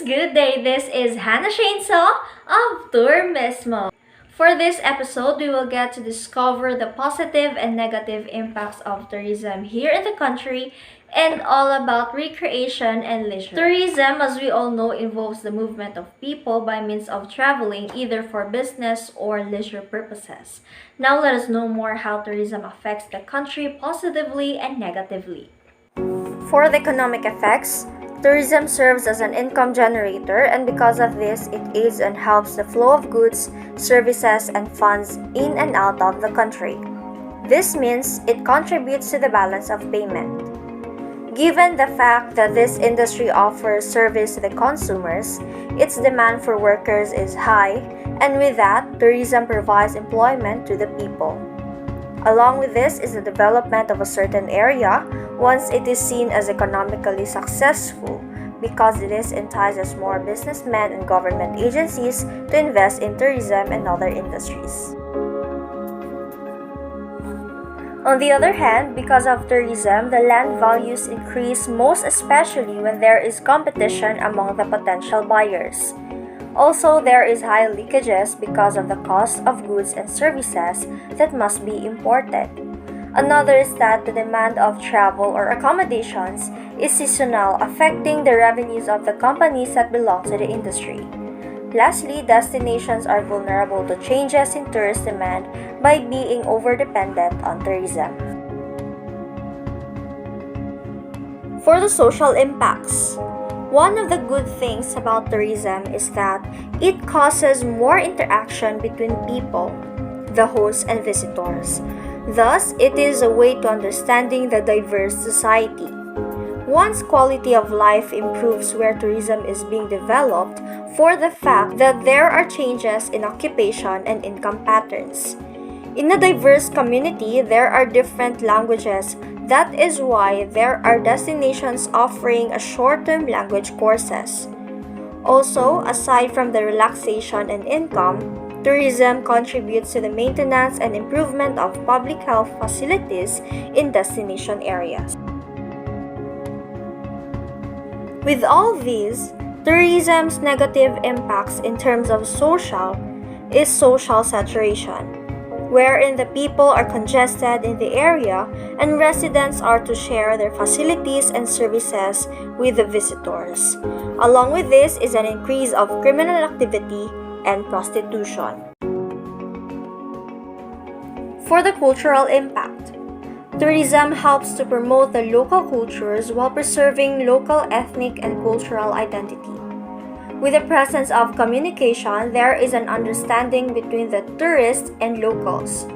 good day. This is Hannah Shainsaw of Tour Mismo. For this episode, we will get to discover the positive and negative impacts of tourism here in the country and all about recreation and leisure. Tourism, as we all know, involves the movement of people by means of traveling either for business or leisure purposes. Now let us know more how tourism affects the country positively and negatively. For the economic effects, tourism serves as an income generator, and because of this, it aids and helps the flow of goods, services, and funds in and out of the country. This means it contributes to the balance of payment. Given the fact that this industry offers service to the consumers, its demand for workers is high, and with that, tourism provides employment to the people. Along with this is the development of a certain area once it is seen as economically successful, because this entices more businessmen and government agencies to invest in tourism and other industries. On the other hand, because of tourism, the land values increase, most especially when there is competition among the potential buyers. Also, there is high leakages because of the cost of goods and services that must be imported. Another is that the demand of travel or accommodations is seasonal, affecting the revenues of the companies that belong to the industry. Lastly, destinations are vulnerable to changes in tourist demand by being over-dependent on tourism. For the social impacts, one of the good things about tourism is that it causes more interaction between people, the hosts and visitors. Thus, it is a way to understanding the diverse society. One's quality of life improves where tourism is being developed for the fact that there are changes in occupation and income patterns. In a diverse community, there are different languages. That is why there are destinations offering a short-term language courses. Also, aside from the relaxation and income, tourism contributes to the maintenance and improvement of public health facilities in destination areas. With all these, tourism's negative impacts in terms of social is social saturation, wherein the people are congested in the area and residents are to share their facilities and services with the visitors. Along with this is an increase of criminal activity and prostitution. For the cultural impact, tourism helps to promote the local cultures while preserving local ethnic and cultural identity. With the presence of communication, there is an understanding between the tourists and locals.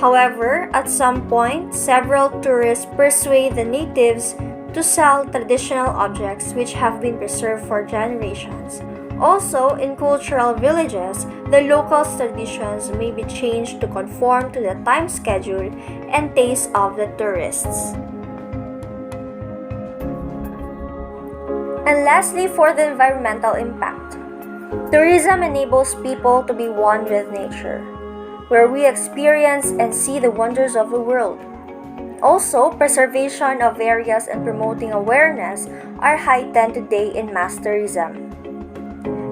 However, at some point, several tourists persuade the natives to sell traditional objects which have been preserved for generations. Also, in cultural villages, the locals' traditions may be changed to conform to the time schedule and taste of the tourists. And lastly, for the environmental impact, tourism enables people to be one with nature, where we experience and see the wonders of the world. Also, preservation of areas and promoting awareness are heightened today in mass tourism.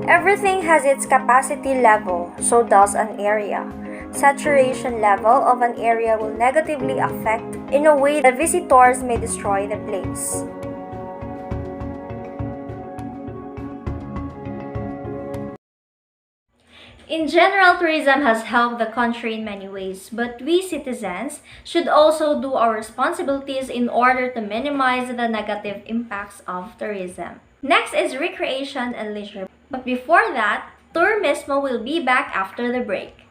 Everything has its capacity level, so does an area. Saturation level of an area will negatively affect in a way that visitors may destroy the place. In general, tourism has helped the country in many ways, but we citizens should also do our responsibilities in order to minimize the negative impacts of tourism. Next is recreation and leisure. But before that, Tour Mismo will be back after the break.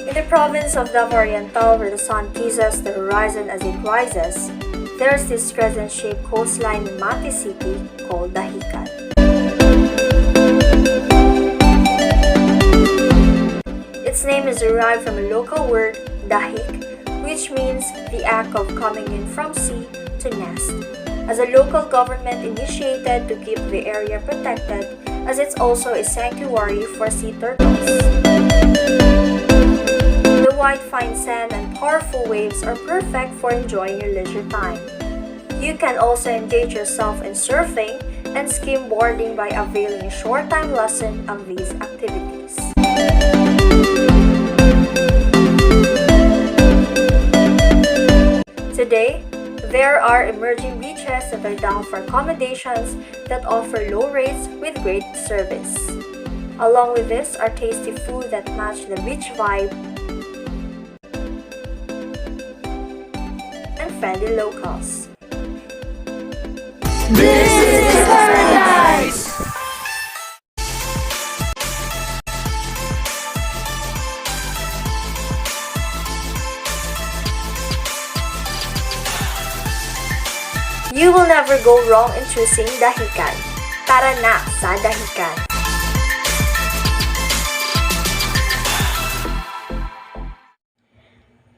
In the province of Davao Oriental, where the sun kisses the horizon as it rises, there's this crescent-shaped coastline in Mati City called Dahican. Its name is derived from a local word, dahik, which means the act of coming in from sea to nest, as a local government initiated to keep the area protected, as it's also a sanctuary for sea turtles. The white fine sand and powerful waves are perfect for enjoying your leisure time. You can also engage yourself in surfing and skimboarding by availing short-time lessons of these activities. Today, there are emerging beaches that are down for accommodations that offer low rates with great service. Along with this are tasty food that match the beach vibe and friendly locals. This is paradise! You will never go wrong in choosing Dahican. Tara na sa Dahican!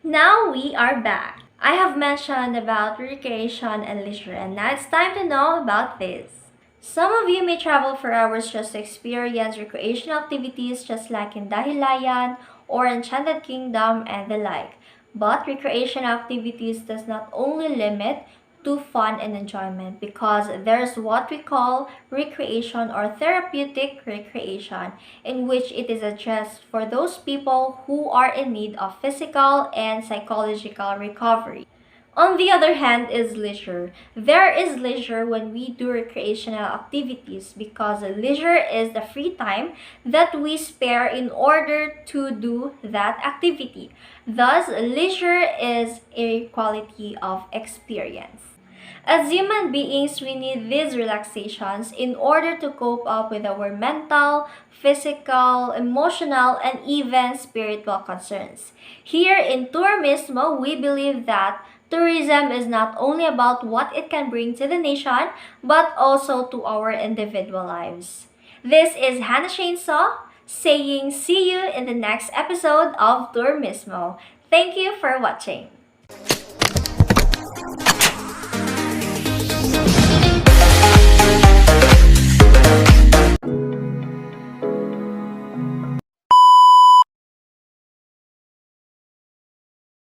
Now we are back. I have mentioned about recreation and leisure, and now it's time to know about this. Some of you may travel for hours just to experience recreational activities just like in Dahilayan or Enchanted Kingdom and the like. But recreational activities does not only limit to fun and enjoyment because there's what we call recreation or therapeutic recreation, in which it is addressed for those people who are in need of physical and psychological recovery. On the other hand is leisure. There is leisure when we do recreational activities because leisure is the free time that we spare in order to do that activity. Thus, leisure is a quality of experience. As human beings, we need these relaxations in order to cope up with our mental, physical, emotional, and even spiritual concerns. Here in Tour Mismo, we believe that tourism is not only about what it can bring to the nation, but also to our individual lives. This is Hannah Shanesaw saying see you in the next episode of Tour Mismo. Thank you for watching.